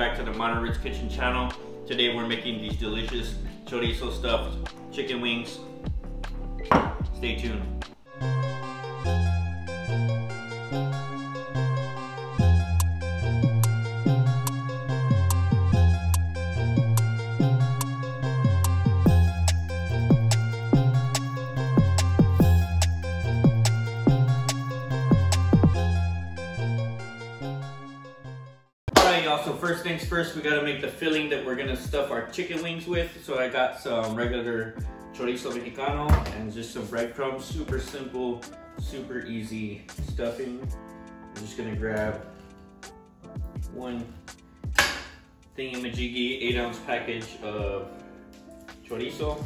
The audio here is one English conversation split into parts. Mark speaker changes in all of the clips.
Speaker 1: back to the Monterey's Kitchen channel. Today we're making these delicious chorizo stuffed chicken wings. Stay tuned. So first things first, we gotta make the filling that we're gonna stuff our chicken wings with. So I got some regular chorizo mexicano and just some breadcrumbs. Super simple, super easy stuffing. I'm just gonna grab one thingy-majiggy 8-ounce package of chorizo.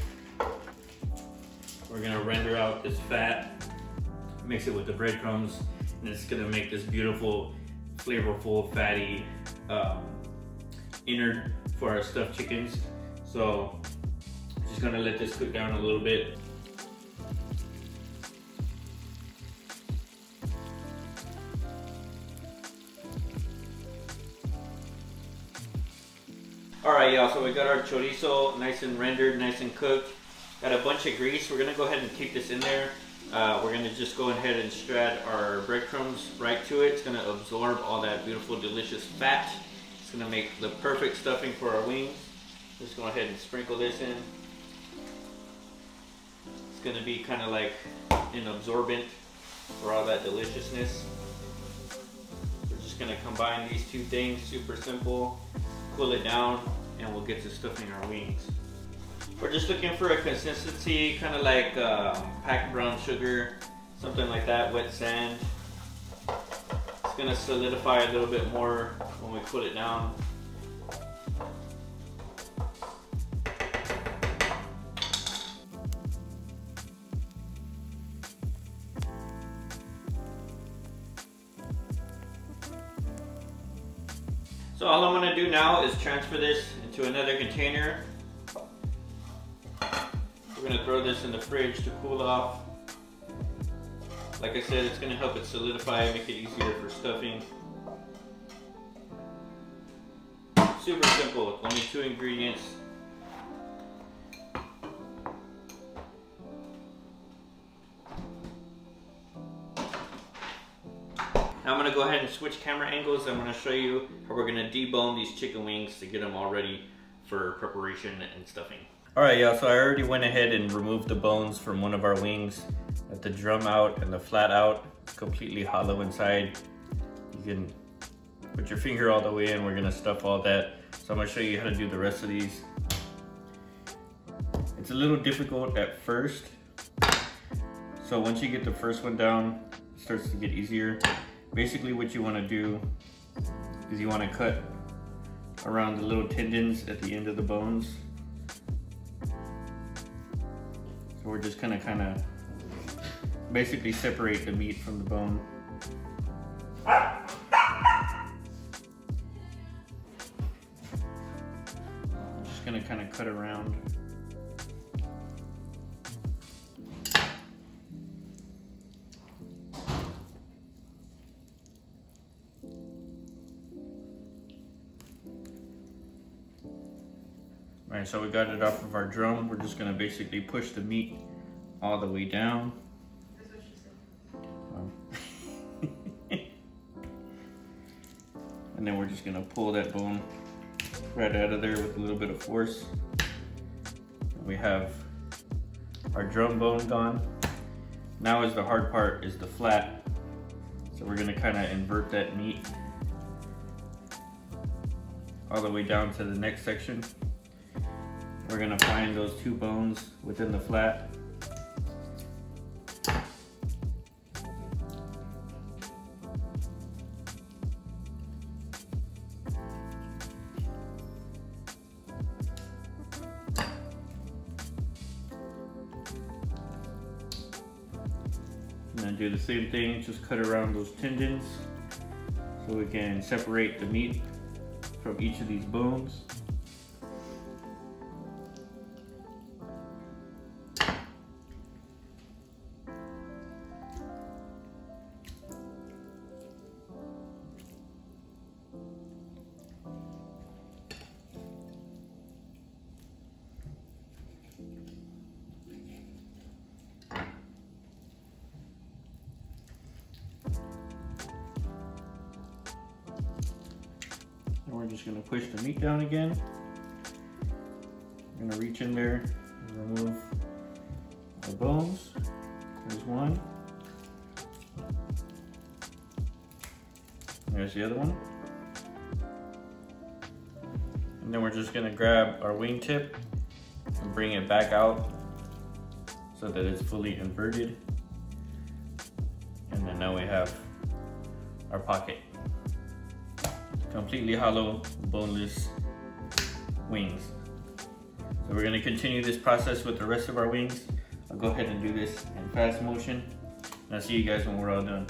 Speaker 1: We're gonna render out this fat, mix it with the breadcrumbs, and it's gonna make this beautiful, flavorful, fatty innard for our stuffed chickens. So just gonna let this cook down a little bit. Alright y'all, so we got our chorizo nice and rendered, nice and cooked. Got a bunch of grease. We're gonna go ahead and keep this in there. We're gonna just go ahead and strad our breadcrumbs right to it. It's gonna absorb all that beautiful, delicious fat. It's gonna make the perfect stuffing for our wings. Just go ahead and sprinkle this in. It's gonna be kind of like an absorbent for all that deliciousness. We're just gonna combine these two things, super simple. Cool it down, and we'll get to stuffing our wings. We're just looking for a consistency, kind of like packed brown sugar, something like that, wet sand. It's gonna solidify a little bit more when we put it down. So all I'm gonna do now is transfer this into another container. We're gonna throw this in the fridge to cool off. Like I said, it's gonna help it solidify, make it easier for stuffing. Super simple, only 2 ingredients. Now I'm gonna go ahead and switch camera angles. I'm gonna show you how we're gonna debone these chicken wings to get them all ready for preparation and stuffing. Alright y'all, so I already went ahead and removed the bones from one of our wings. Got the drum out and the flat out. It's completely hollow inside. You can put your finger all the way in. We're gonna stuff all that. So I'm gonna show you how to do the rest of these. It's a little difficult at first. So once you get the first one down, it starts to get easier. Basically what you wanna do is you wanna cut around the little tendons at the end of the bones. So we're just gonna kind of basically separate the meat from the bone. Just gonna kind of cut around. Alright, so we got it off of our drum. We're just gonna basically push the meat all the way down. That's what she said. And then we're just gonna pull that bone right out of there with a little bit of force. We have our drum bone gone. Now is the hard part, is the flat. So we're gonna kind of invert that meat all the way down to the next section. We're gonna find those 2 bones within the flat. And then do the same thing, just cut around those tendons so we can separate the meat from each of these bones. we're just gonna push the meat down again. We're gonna reach in there and remove our bones. There's one. There's the other one. And then we're just gonna grab our wing tip and bring it back out so that it's fully inverted. And then now we have our pocket. Completely hollow, boneless wings. So we're gonna continue this process with the rest of our wings. I'll go ahead and do this in fast motion. And I'll see you guys when we're all done.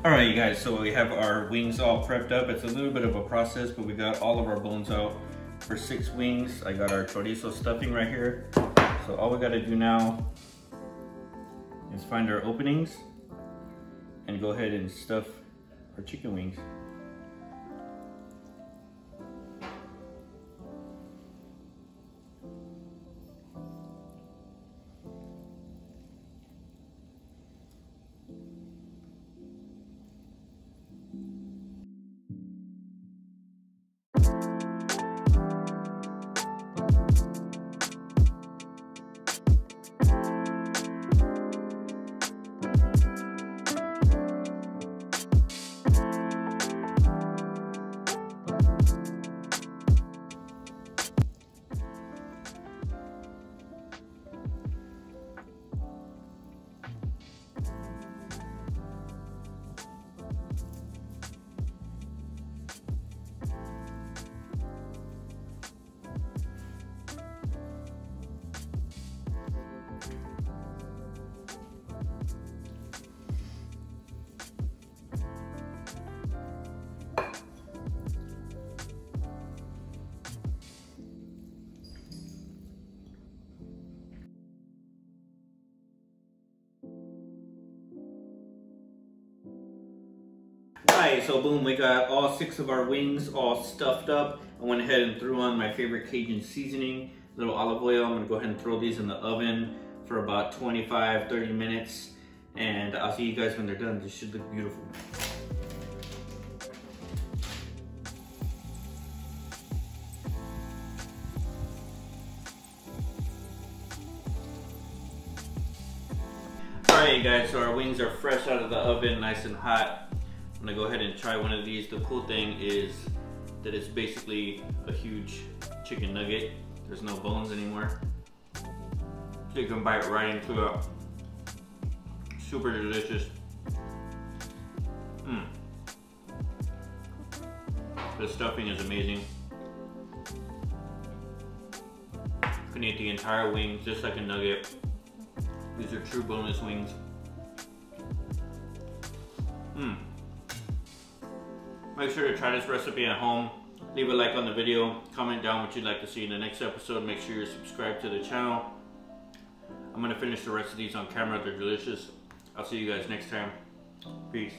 Speaker 1: Alright you guys, so we have our wings all prepped up. It's a little bit of a process, but we got all of our bones out for 6 wings. I got our chorizo stuffing right here. So all we gotta do now is find our openings and go ahead and stuff our chicken wings. Alright, so boom, we got all 6 of our wings all stuffed up. I went ahead and threw on my favorite Cajun seasoning, a little olive oil. I'm gonna go ahead and throw these in the oven for about 25-30 minutes. And I'll see you guys when they're done. This should look beautiful. Alright guys, so our wings are fresh out of the oven, nice and hot. I'm gonna go ahead and try one of these. The cool thing is that it's basically a huge chicken nugget. There's no bones anymore. So you can bite right into it. Super delicious. The stuffing is amazing. You can eat the entire wing just like a nugget. These are true boneless wings. Make sure to try this recipe at home. Leave a like on the video. Comment down what you'd like to see in the next episode. Make sure you're subscribed to the channel. I'm gonna finish the rest of these on camera. They're delicious. I'll see you guys next time. Peace.